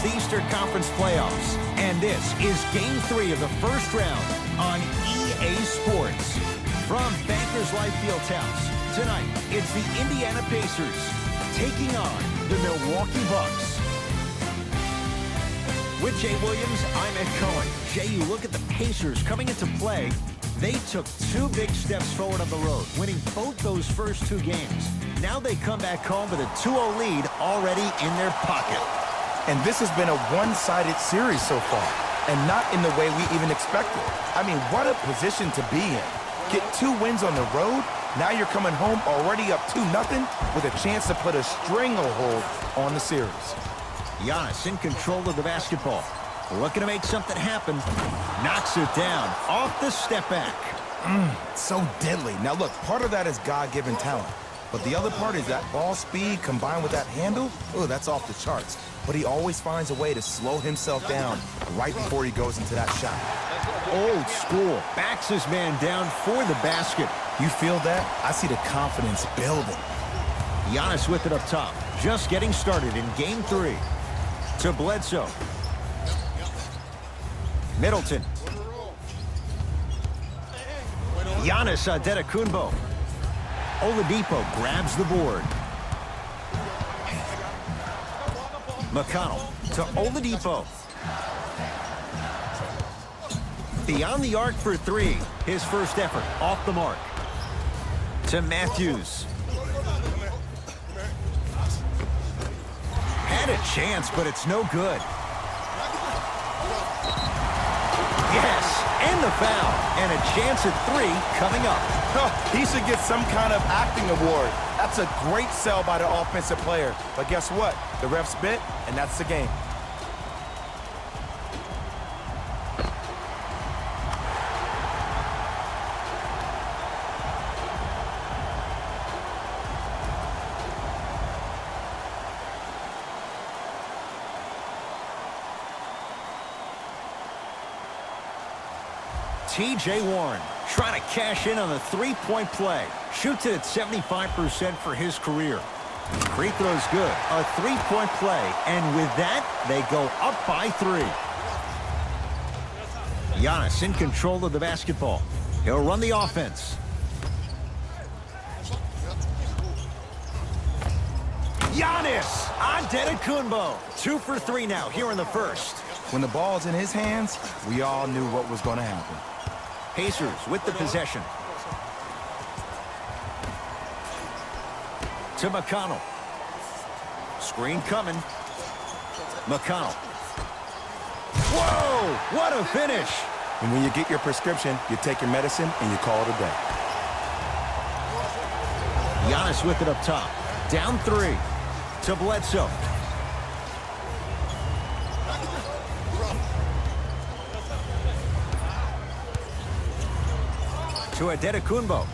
It's the Eastern Conference Playoffs, and this is Game 3 of the first round on EA Sports. From Bankers Life Fieldhouse, tonight it's the Indiana Pacers taking on the Milwaukee Bucks. With Jay Williams, I'm Ed Cohen. Jay, you look at the Pacers coming into play. They took two big steps forward on the road, winning both those first two games. Now they come back home with a 2-0 lead already in their pocket. And this has been a one-sided series so far, and not in the way we even expected. I mean, what a position to be in. Get 2 wins on the road, now you're coming home already up 2-0 with a chance to put a stranglehold on the series. Giannis in control of the basketball. Looking to make something happen. Knocks it down off the step back. So deadly. Now look, part of that is God-given talent. But the other part is that ball speed combined with that handle. Oh, that's off the charts. But he always finds a way to slow himself down right before he goes into that shot. Old school. Backs his man down for the basket. You feel that? I see the confidence building. Giannis with it up top. Just getting started in Game 3. To Bledsoe. Middleton. Giannis Antetokounmpo. Oladipo grabs the board. McConnell to Oladipo. Beyond the arc for 3. His first effort off the mark. To Matthews. Had a chance, but it's no good. Yes, and the foul. And a chance at 3 coming up. He should get some kind of acting award. That's a great sell by the offensive player. But guess what? The ref spit, and that's the game. T.J. Warren trying to cash in on the three-point play. Shoots it at 75% for his career. Free throw's good. A three-point play. And with that, they go up by 3. Giannis in control of the basketball. He'll run the offense. Giannis Antetokounmpo. 2 for 3 now here in the first. When the ball's in his hands, we all knew what was going to happen. Pacers with the possession. To McConnell. Screen coming. McConnell. Whoa! What a finish! And when you get your prescription, you take your medicine and you call it a day. Giannis with it up top. Down 3. To Bledsoe. To Antetokounmpo.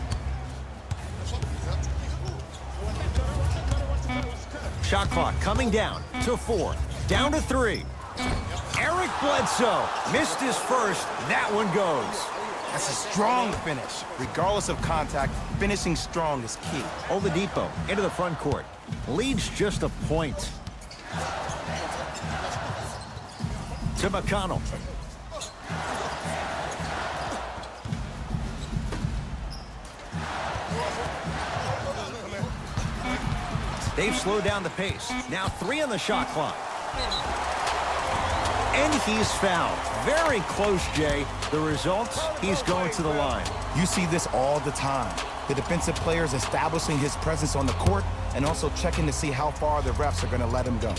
Shot clock coming down to 4. Down to 3. Eric Bledsoe missed his first. That one goes. That's a strong finish. Regardless of contact, finishing strong is key. Oladipo into the front court. Leads just a point. To McConnell. They've slowed down the pace. Now 3 on the shot clock. And he's fouled. Very close, Jay. The results, he's going to the line. You see this all the time. The defensive players establishing his presence on the court and also checking to see how far the refs are going to let him go.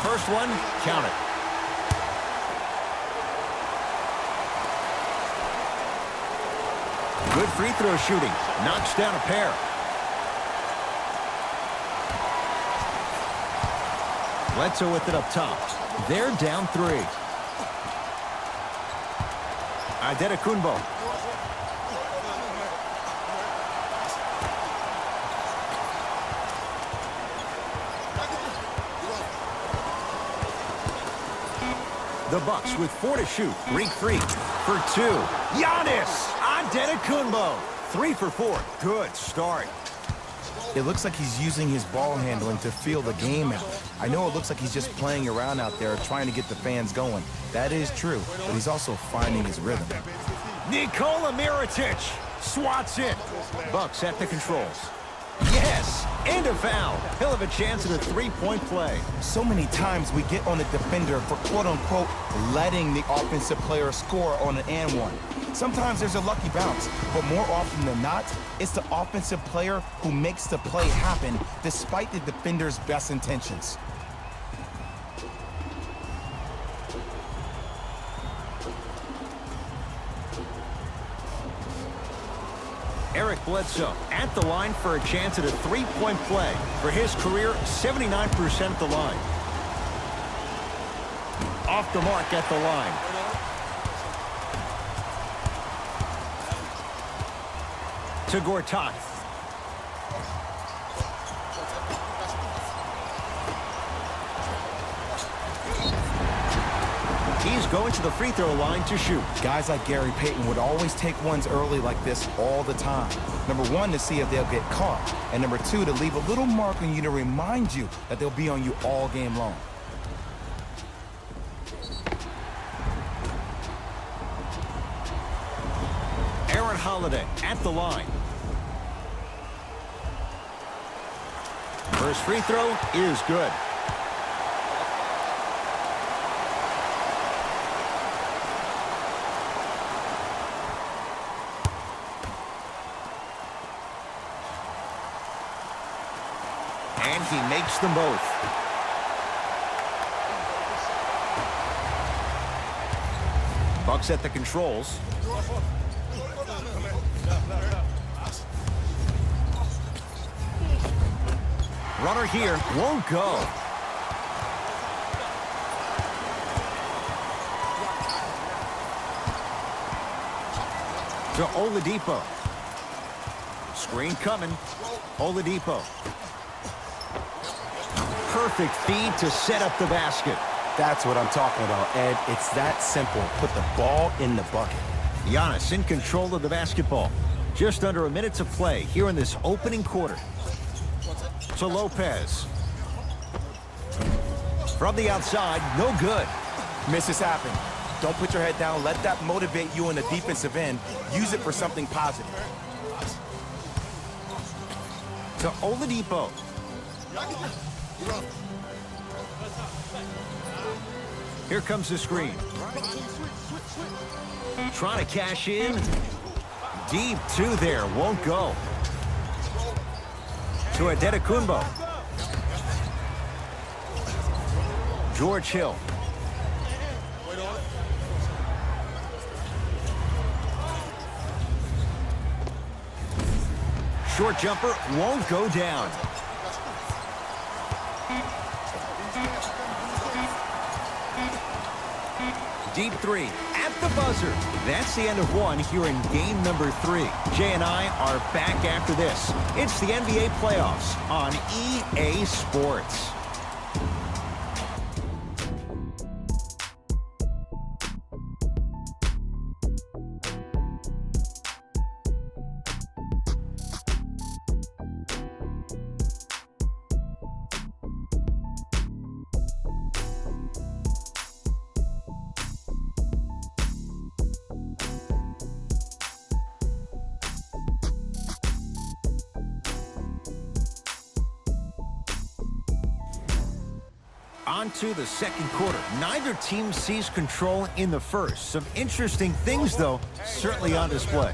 First one, count it. Good free throw shooting. Knocks down a pair. Bledsoe with it up top. They're down 3. Antetokounmpo. The Bucks with 4 to shoot. Break free for 2. Giannis Antetokounmpo. 3 for 4. Good start. It looks like he's using his ball handling to feel the game out. I know it looks like he's just playing around out there trying to get the fans going. That is true, but he's also finding his rhythm. Nikola Mirotic swats it. Bucks at the controls. Yes, and a foul. He'll have a chance at a three-point play. So many times we get on the defender for quote-unquote letting the offensive player score on an and one. Sometimes there's a lucky bounce, but more often than not, it's the offensive player who makes the play happen despite the defender's best intentions. Eric Bledsoe at the line for a chance at a three-point play. For his career, 79% at the line. Off the mark at the line. To Gortat. He's going to the free throw line to shoot. Guys like Gary Payton would always take ones early like this all the time. Number one, to see if they'll get caught. And number two, to leave a little mark on you to remind you that they'll be on you all game long. Aaron Holiday at the line. First free throw is good. And he makes them both. Bucks at the controls. Runner here won't go. To Oladipo. Screen coming. Oladipo. Perfect feed to set up the basket. That's what I'm talking about, Ed. It's that simple. Put the ball in the bucket. Giannis in control of the basketball. Just under a minute to play here in this opening quarter. To Lopez. From the outside, no good. Misses happen. Don't put your head down. Let that motivate you in the defensive end. Use it for something positive. To Oladipo. Here comes the screen. Trying to cash in. Deep two there, won't go. To Adetokunbo. George Hill. Short jumper won't go down. Deep three at the buzzer. That's the end of one here in game number 3. Jay and I are back after this. It's the NBA playoffs on EA Sports. On to the second quarter. Neither team sees control in the first. Some interesting things, though, certainly on display.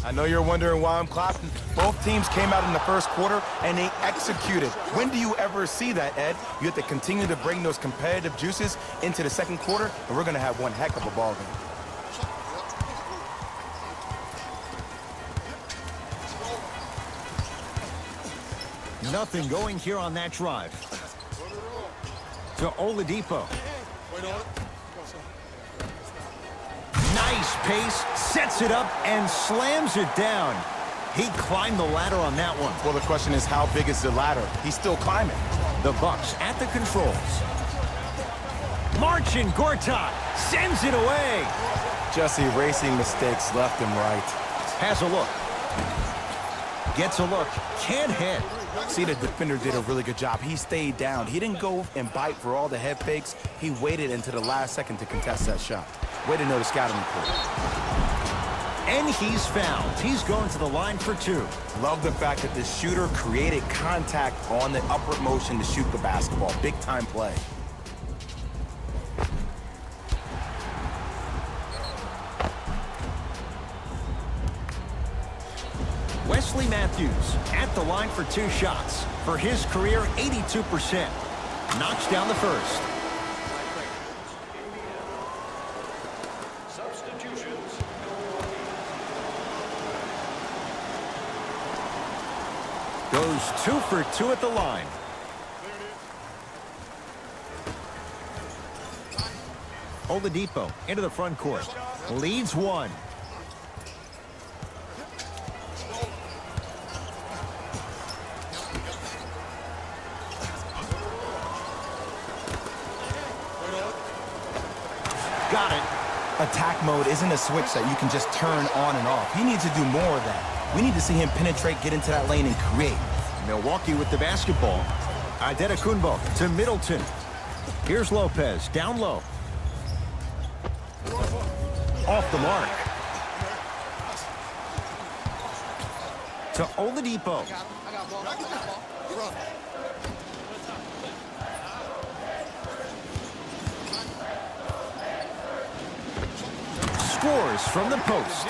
I know you're wondering why I'm clapping. Both teams came out in the first quarter, and they executed. When do you ever see that, Ed? You have to continue to bring those competitive juices into the second quarter, and we're going to have one heck of a ball game. Nothing going here on that drive. To Oladipo. Nice pace, sets it up, and slams it down. He climbed the ladder on that one. Well, the question is, how big is the ladder? He's still climbing. The Bucks at the controls. Marcin Gortat sends it away. Just erasing mistakes left and right. Has a look. Gets a look. Can't hit. See, the defender did a really good job. He stayed down. He didn't go and bite for all the head fakes. He waited until the last second to contest that shot. Way to know the scouting report. And he's fouled. He's going to the line for 2. Love the fact that the shooter created contact on the upward motion to shoot the basketball. Big time play. Wesley Matthews at the line for 2 shots. For his career, 82%. Knocks down the first. Substitutions. Goes 2 for 2 at the line. Oladipo into the front court. Leads 1. Got it. Attack mode isn't a switch that you can just turn on and off. He needs to do more of that. We need to see him penetrate, get into that lane, and create. Milwaukee with the basketball. Antetokounmpo to Middleton. Here's Lopez, down low. Off the mark. To Oladipo. Scores from the post.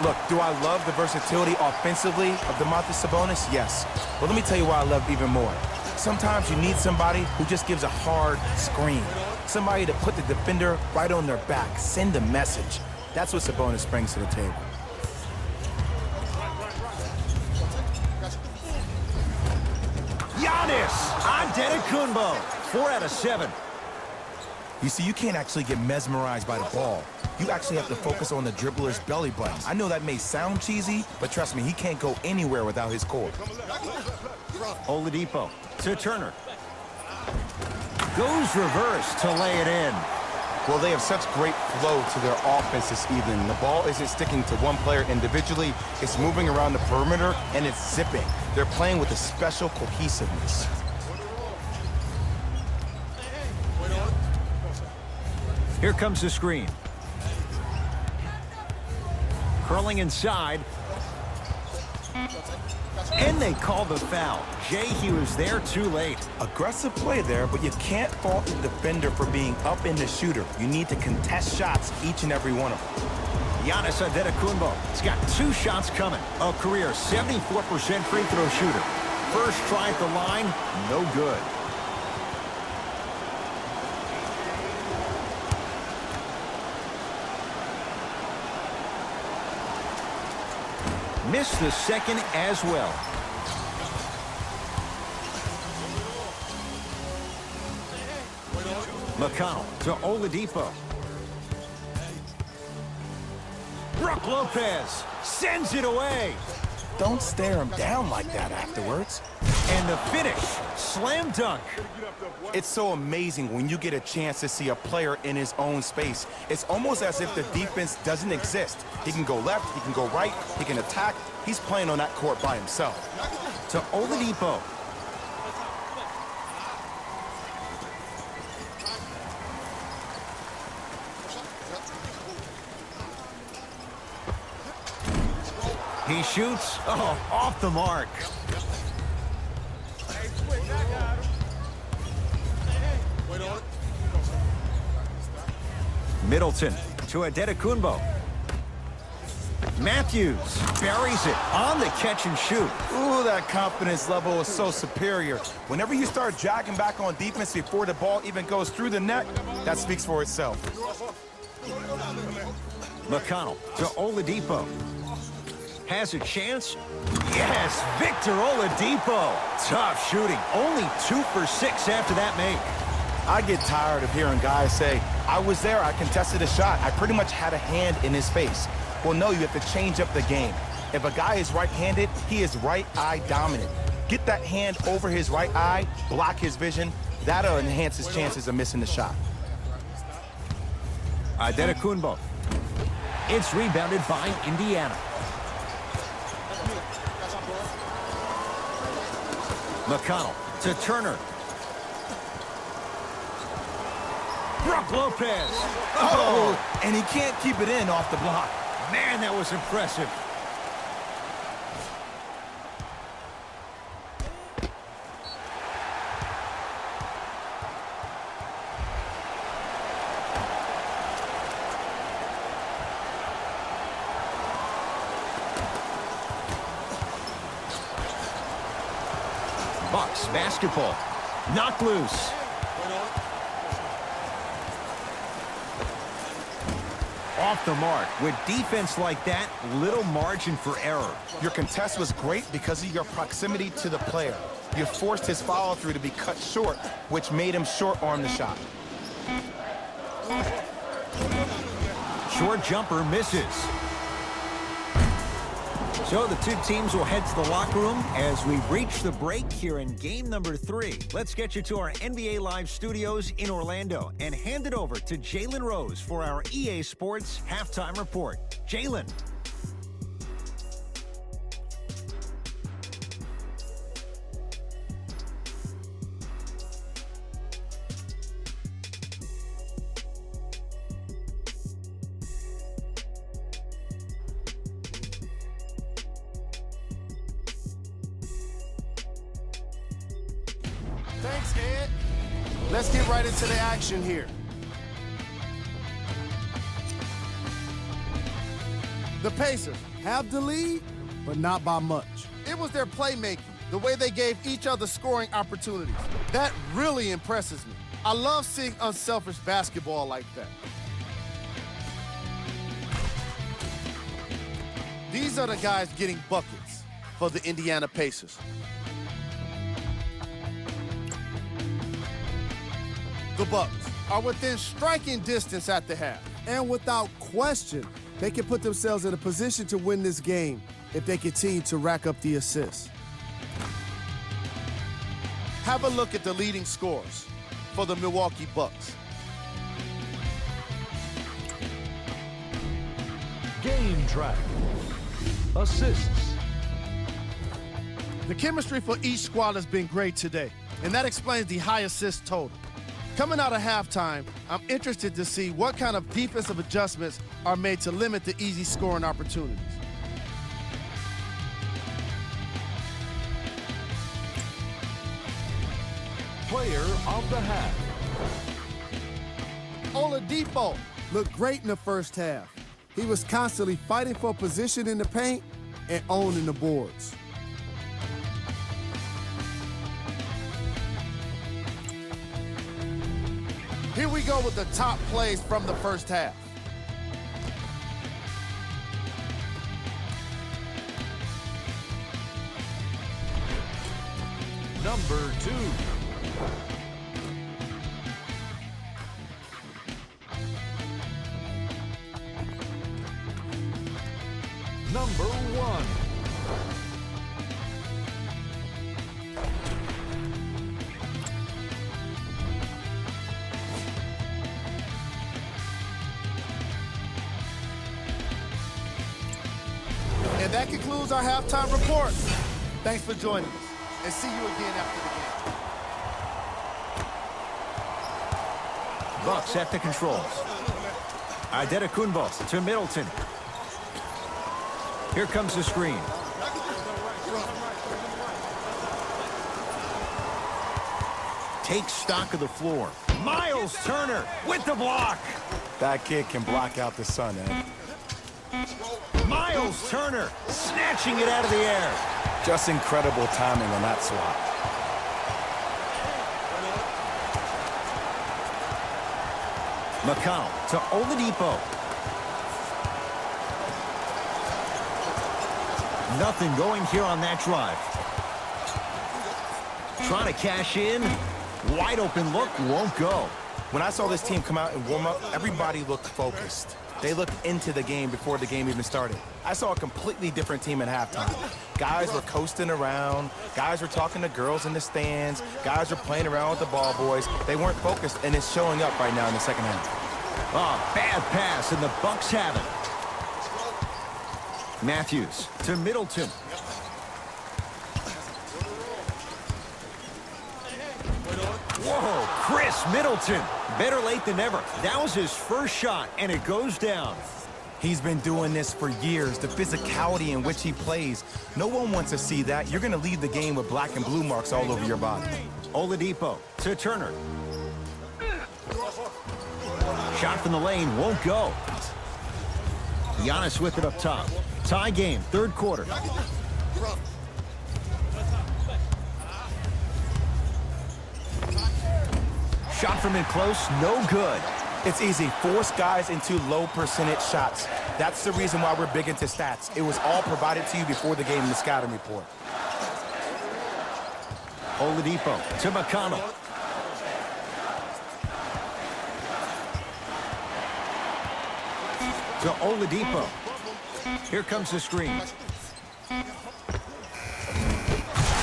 Look, do I love the versatility offensively of Domantas Sabonis? Yes. But let me tell you why I love even more. Sometimes you need somebody who just gives a hard screen. Somebody to put the defender right on their back. Send a message. That's what Sabonis brings to the table. Giannis Antetokounmpo. 4 out of 7. You see, you can't actually get mesmerized by the ball. You actually have to focus on the dribbler's belly button. I know that may sound cheesy, but trust me, he can't go anywhere without his core. Oladipo to Turner. Goes reverse to lay it in. Well, they have such great flow to their offense this evening. The ball isn't sticking to one player individually. It's moving around the perimeter, and it's zipping. They're playing with a special cohesiveness. Here comes the screen. Curling inside. And they call the foul. Jay, he was there too late. Aggressive play there, but you can't fault the defender for being up in the shooter. You need to contest shots, each and every one of them. Giannis Antetokounmpo. He's got 2 shots coming. A career 74% free throw shooter. First try at the line, no good. Missed the second as well. McConnell to Oladipo. Brook Lopez sends it away. Don't stare him down like that afterwards. And the finish, slam dunk. It's so amazing when you get a chance to see a player in his own space. It's almost as if the defense doesn't exist. He can go left, he can go right, he can attack. He's playing on that court by himself. To Oladipo. He shoots, off the mark. Middleton to Antetokounmpo. Matthews buries it on the catch and shoot. Ooh, that confidence level is so superior. Whenever you start jogging back on defense before the ball even goes through the net, that speaks for itself. McConnell to Oladipo. Has a chance. Yes, Victor Oladipo. Tough shooting. Only 2 for 6 after that make. I get tired of hearing guys say, I was there, I contested a shot, I pretty much had a hand in his face. Well, no, you have to change up the game. If a guy is right-handed, he is right eye dominant. Get that hand over his right eye, block his vision. That'll enhance his chances of missing the shot. Antetokounmpo. It's rebounded by Indiana. McConnell to Turner. Brook Lopez. Oh, and he can't keep it in off the block. Man, that was impressive. Bucks basketball. Knocked loose. Off the mark. With defense like that, little margin for error. Your contest was great because of your proximity to the player. You forced his follow-through to be cut short, which made him short-arm the shot. Short jumper misses. So the two teams will head to the locker room as we reach the break here in game number 3. Let's get you to our NBA Live studios in Orlando and hand it over to Jalen Rose for our EA Sports halftime report. Jalen. Thanks, Ed. Let's get right into the action here. The Pacers have the lead, but not by much. It was their playmaking, the way they gave each other scoring opportunities. That really impresses me. I love seeing unselfish basketball like that. These are the guys getting buckets for the Indiana Pacers. The Bucks are within striking distance at the half. And without question, they can put themselves in a position to win this game if they continue to rack up the assists. Have a look at the leading scorers for the Milwaukee Bucks. Game track. Assists. The chemistry for each squad has been great today, and that explains the high assist total. Coming out of halftime, I'm interested to see what kind of defensive adjustments are made to limit the easy scoring opportunities. Player of the half. Oladipo Looked great in the first half. He was constantly fighting for position in the paint and owning the boards. Here we go with the top plays from the first half. Number 2. Number 1. And that concludes our halftime report. Thanks for joining us, and see you again after the game. Bucks at the controls. Antetokounmpo to Middleton. Here comes the screen. Takes stock of the floor. Miles Turner with the block. That kid can block out the sun, Ed. Miles Turner snatching it out of the air. Just incredible timing on that swat. McConnell to Oladipo. Nothing going here on that drive. Trying to cash in. Wide open look, won't go. When I saw this team come out and warm up, everybody looked focused. They looked into the game before the game even started. I saw a completely different team at halftime. Guys were coasting around. Guys were talking to girls in the stands. Guys were playing around with the ball boys. They weren't focused, and it's showing up right now in the second half. Oh, bad pass, and the Bucks have it. Matthews to Middleton. Chris Middleton, better late than never. That was his first shot, and it goes down. He's been doing this for years, the physicality in which he plays. No one wants to see that. You're going to leave the game with black and blue marks all over your body. Oladipo to Turner. Shot from the lane won't go. Giannis with it up top. Tie game, third quarter. Shot from in close, no good. It's easy. Force guys into low percentage shots. That's the reason why we're big into stats. It was all provided to you before the game in the scouting report. Oladipo to McConnell. To Oladipo. Here comes the screen.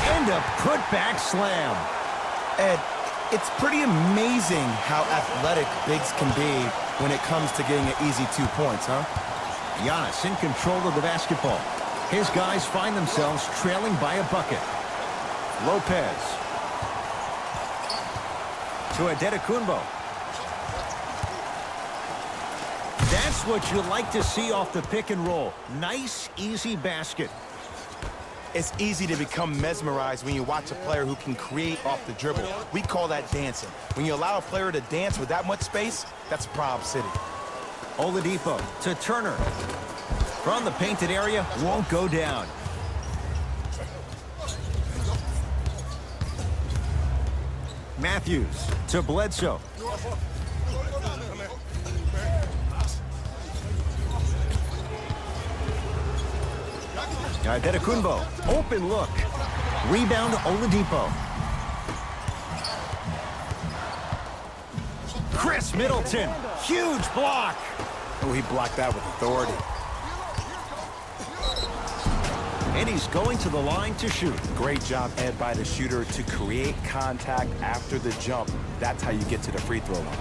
And a putback slam. Ed, it's pretty amazing how athletic bigs can be when it comes to getting an easy 2 points, huh? Giannis in control of the basketball. His guys find themselves trailing by a bucket. Lopez. To Adetokunbo. That's what you like to see off the pick and roll. Nice, easy basket. It's easy to become mesmerized when you watch a player who can create off the dribble. We call that dancing. When you allow a player to dance with that much space, that's Prob City. Oladipo to Turner. From the painted area, won't go down. Matthews to Bledsoe. Adetokunbo, open look. Rebound Oladipo. Chris Middleton, huge block. Oh, he blocked that with authority. And he's going to the line to shoot. Great job, Ed, by the shooter to create contact after the jump. That's how you get to the free throw line.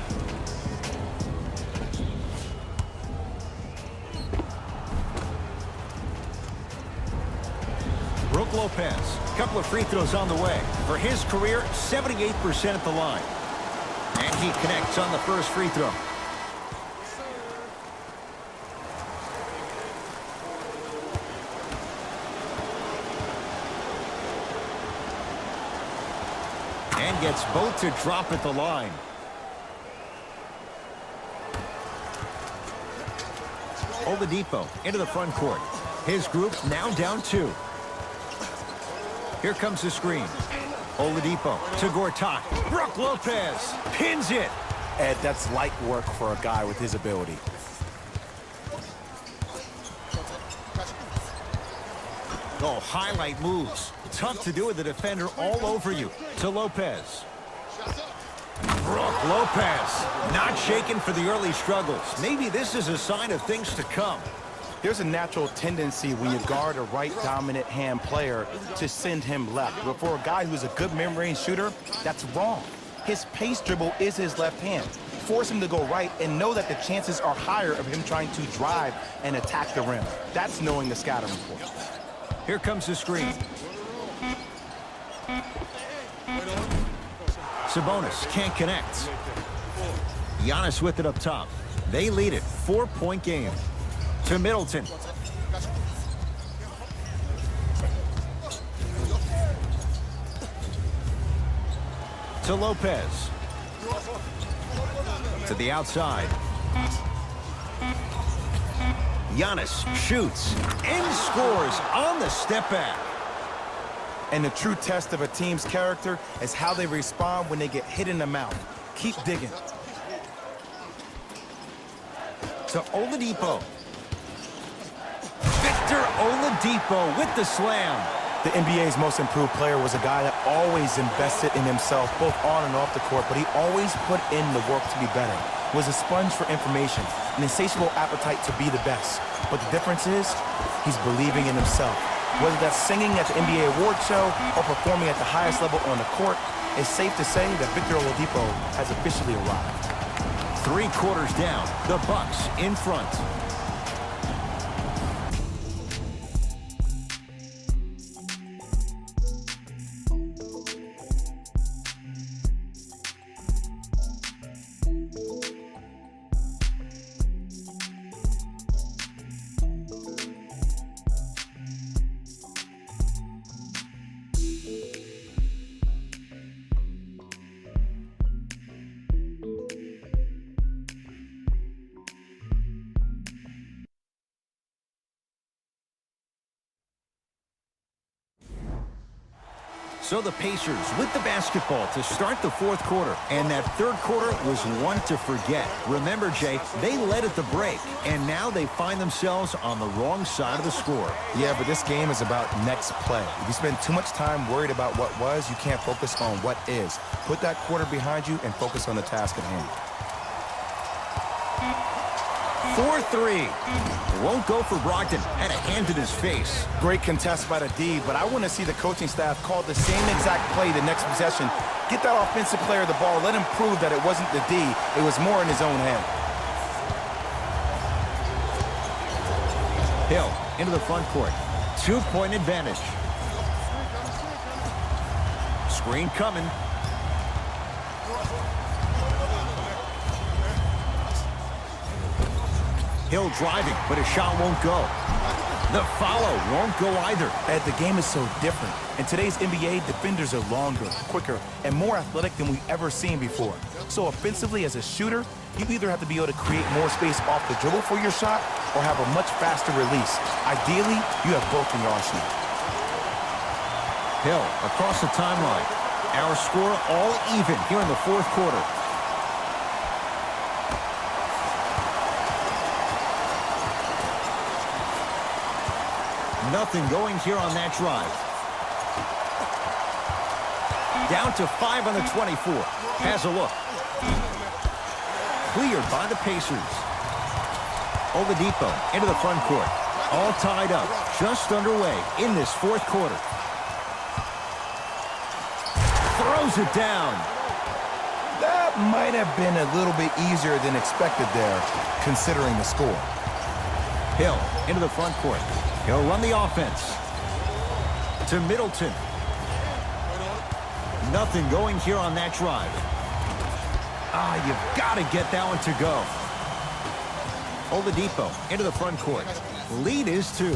Brook Lopez, a couple of free throws on the way. For his career, 78% at the line. And he connects on the first free throw. And gets both to drop at the line. Oladipo into the front court. His group now down 2. Here comes the screen. Oladipo to Gortat. Brook Lopez pins it. Ed, that's light work for a guy with his ability. Oh, highlight moves. Tough to do with the defender all over you. To Lopez. Brook Lopez not shaken for the early struggles. Maybe this is a sign of things to come. There's a natural tendency when you guard a right dominant hand player to send him left. But for a guy who's a good mid-range shooter, that's wrong. His pace dribble is his left hand. Force him to go right and know that the chances are higher of him trying to drive and attack the rim. That's knowing the scouting report. Here comes the screen. Sabonis can't connect. Giannis with it up top. They lead it. 4-point game. To Middleton. To Lopez. To the outside. Giannis shoots and scores on the step back. And the true test of a team's character is how they respond when they get hit in the mouth. Keep digging. To Oladipo. Victor Oladipo with the slam. The NBA's most improved player was a guy that always invested in himself, both on and off the court, but he always put in the work to be better. Was a sponge for information, an insatiable appetite to be the best. But the difference is, he's believing in himself. Whether that's singing at the NBA award show or performing at the highest level on the court, it's safe to say that Victor Oladipo has officially arrived. 3 quarters down, the Bucks in front. So the Pacers with the basketball to start the fourth quarter. And that third quarter was one to forget. Remember, Jay, they led at the break, and now they find themselves on the wrong side of the score. Yeah, but this game is about next play. If you spend too much time worried about what was, you can't focus on what is. Put that quarter behind you and focus on the task at hand. 4-3. Won't go for Brogdon. Had a hand in his face. Great contest by the D, but I want to see the coaching staff call the same exact play the next possession. Get that offensive player the ball. Let him prove that it wasn't the D. It was more in his own head. Hill into the front court. 2-point advantage. Screen coming. Hill driving, but his shot won't go. The follow won't go either. Ed, the game is so different. In today's NBA, defenders are longer, quicker, and more athletic than we've ever seen before. So offensively, as a shooter, you either have to be able to create more space off the dribble for your shot or have a much faster release. Ideally, you have both in your arsenal. Hill across the timeline. Our score all even here in the fourth quarter. Nothing going here on that drive. Down to 5 on the 24. Has a look. Cleared by the Pacers. Oladipo into the front court. All tied up. Just underway in this fourth quarter. Throws it down. That might have been a little bit easier than expected there, considering the score. Hill into the front court. He'll run the offense. To Middleton. Nothing going here on that drive. You've got to get that one to go. Oladipo into the front court. Lead is 2.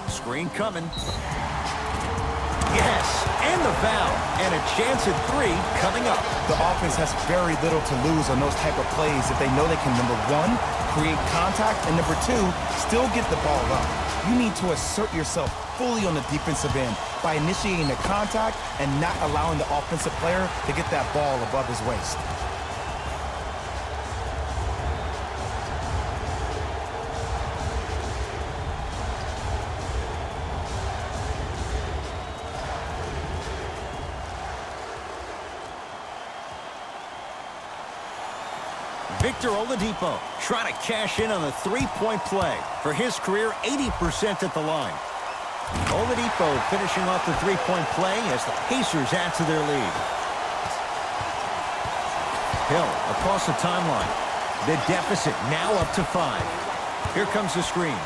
Screen coming. Yes, and the foul. And a chance at 3 coming up. The offense has very little to lose on those type of plays if they know they can, number 1, create contact, and number 2, still get the ball up. You need to assert yourself fully on the defensive end by initiating the contact and not allowing the offensive player to get that ball above his waist. Victor Oladipo trying to cash in on the three-point play. For his career, 80% at the line. Oladipo finishing off the three-point play as the Pacers add to their lead. Hill across the timeline. The deficit now up to 5. Here comes the screen.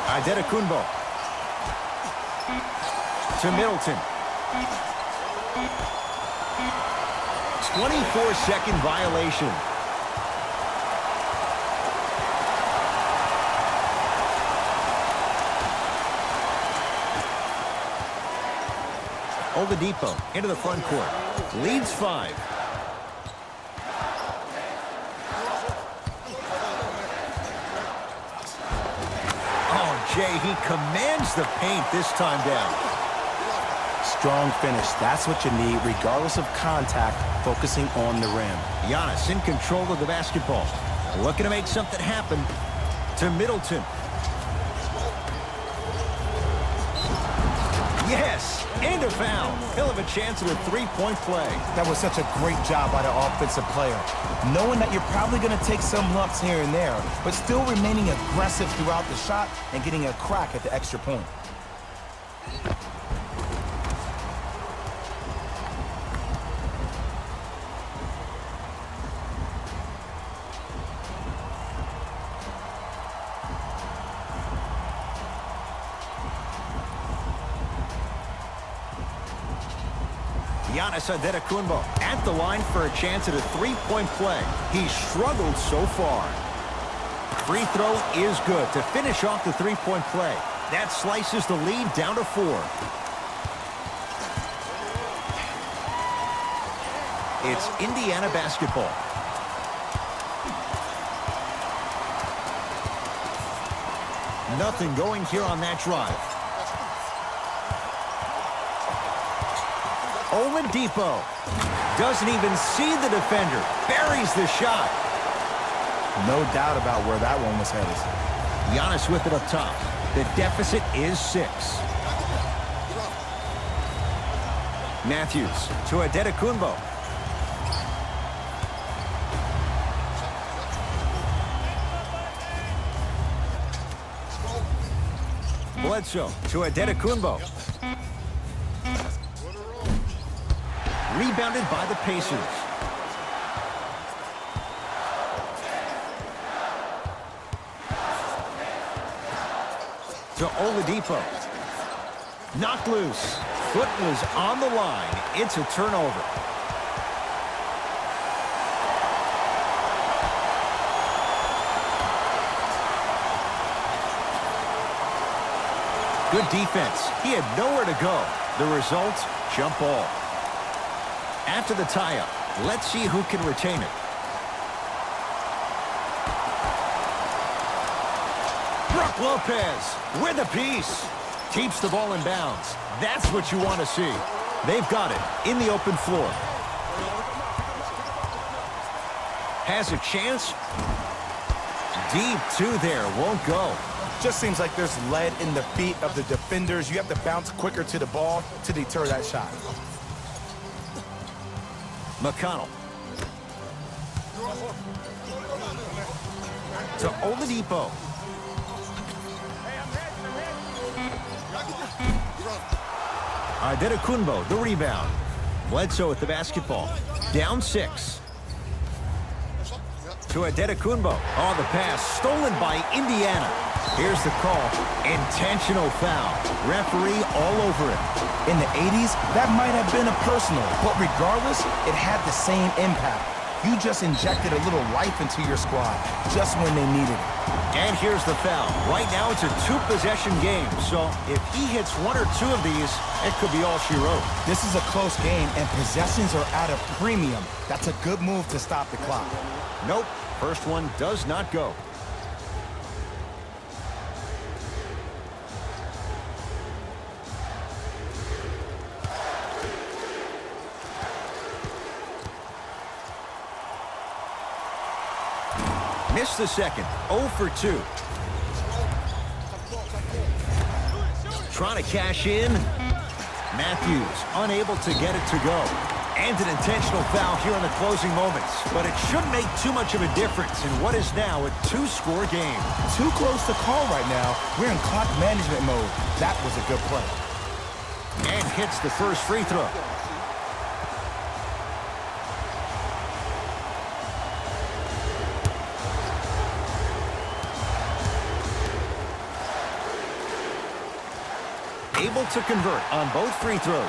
Adetokunbo. To Middleton. 24-second violation. Oladipo into the front court. Leads 5. Oh, Jay, he commands the paint this time down. Strong finish. That's what you need, regardless of contact, focusing on the rim. Giannis in control of the basketball. Looking to make something happen. To Middleton. Yes, and a foul. He'll have a chance at a three-point play. That was such a great job by the offensive player. Knowing that you're probably going to take some lumps here and there, but still remaining aggressive throughout the shot and getting a crack at the extra point. Giannis Adetokunbo at the line for a chance at a three-point play. He's struggled so far. Free throw is good to finish off the three-point play. That slices the lead down to 4. It's Indiana basketball. Nothing going here on that drive. Oladipo doesn't even see the defender. Buries the shot. No doubt about where that one was headed. Giannis with it up top. The deficit is 6. Matthews to Adetokounmpo. Bledsoe to Adetokounmpo. Rebounded by the Pacers. To Oladipo. Knocked loose. Foot was on the line. It's a turnover. Good defense. He had nowhere to go. The result, jump ball. After the tie-up, let's see who can retain it. Brook Lopez with a piece. Keeps the ball in bounds. That's what you want to see. They've got it in the open floor. Has a chance. Deep two there. Won't go. Just seems like there's lead in the feet of the defenders. You have to bounce quicker to the ball to deter that shot. McConnell. To Oladipo. Adetokounmpo, the rebound. Bledsoe with the basketball. Down 6. To Adetokounmpo. Oh, the pass stolen by Indiana. Here's the call. Intentional foul. Referee all over it. In the 80s, that might have been a personal, but regardless, it had the same impact. You just injected a little life into your squad, just when they needed it. And here's the foul. Right now, it's a 2-possession game, so if he hits 1 or 2 of these, it could be all she wrote. This is a close game, and possessions are at a premium. That's a good move to stop the clock. Nope. First one does not go. Missed the second. 0 for 2. Trying to cash in. Matthews unable to get it to go. And an intentional foul here in the closing moments. But it shouldn't make too much of a difference in what is now a 2-score game. Too close to call right now. We're in clock management mode. That was a good play. And hits the first free throw. Able to convert on both free throws.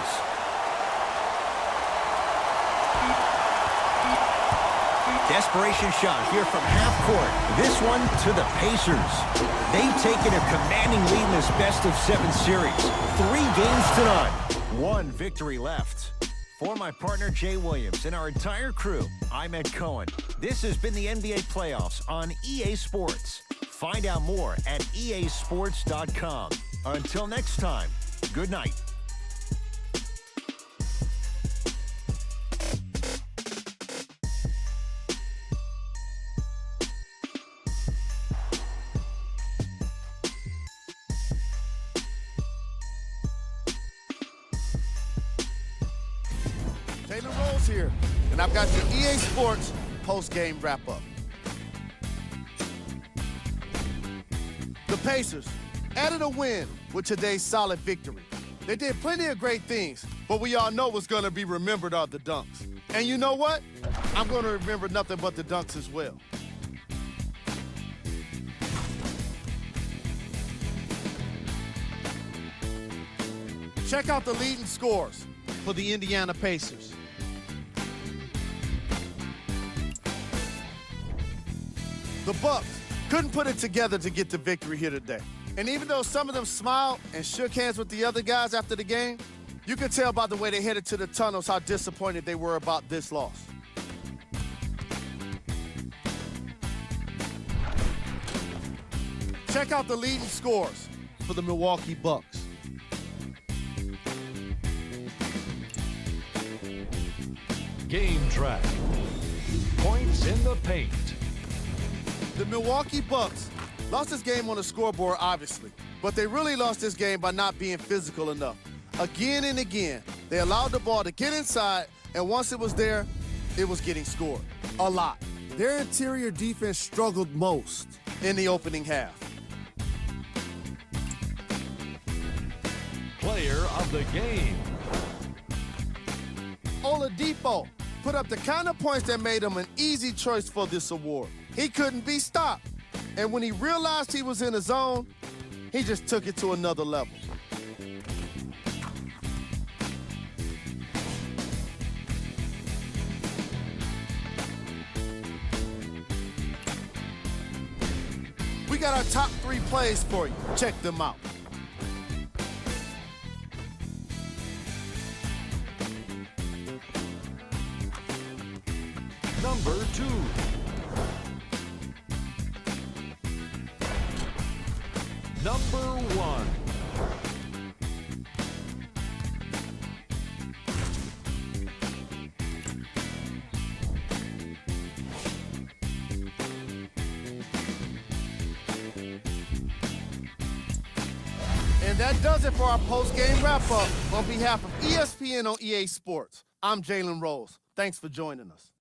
Desperation shot here from half court. This one to the Pacers. They've taken a commanding lead in this best-of-7 series. 3 games to none. 1 victory left. For my partner, Jay Williams, and our entire crew, I'm Ed Cohen. This has been the NBA Playoffs on EA Sports. Find out more at easports.com. Until next time, good night. Taylor Rose here, and I've got your EA Sports post-game wrap-up. The Pacers added a win with today's solid victory. They did plenty of great things, but we all know what's going to be remembered are the dunks. And you know what? I'm going to remember nothing but the dunks as well. Check out the leading scores for the Indiana Pacers. The Bucks couldn't put it together to get the victory here today. And even though some of them smiled and shook hands with the other guys after the game, You could tell by the way they headed to the tunnels how disappointed they were about this loss. Check out the leading scores for the Milwaukee Bucks. Game track. Points in the paint. The Milwaukee Bucks lost this game on the scoreboard, obviously, but they really lost this game by not being physical enough. Again and again, they allowed the ball to get inside, and once it was there, it was getting scored. A lot. Their interior defense struggled most In the opening half. Player of the game. Oladipo put up the kind of points that made him an easy choice for this award. He couldn't be stopped. And when he realized he was in a zone, he just took it to another level. We got our top 3 plays for you. Check them out. Number 2. Number 1. And that does it for our post-game wrap-up. On behalf of ESPN on EA Sports, I'm Jalen Rose. Thanks for joining us.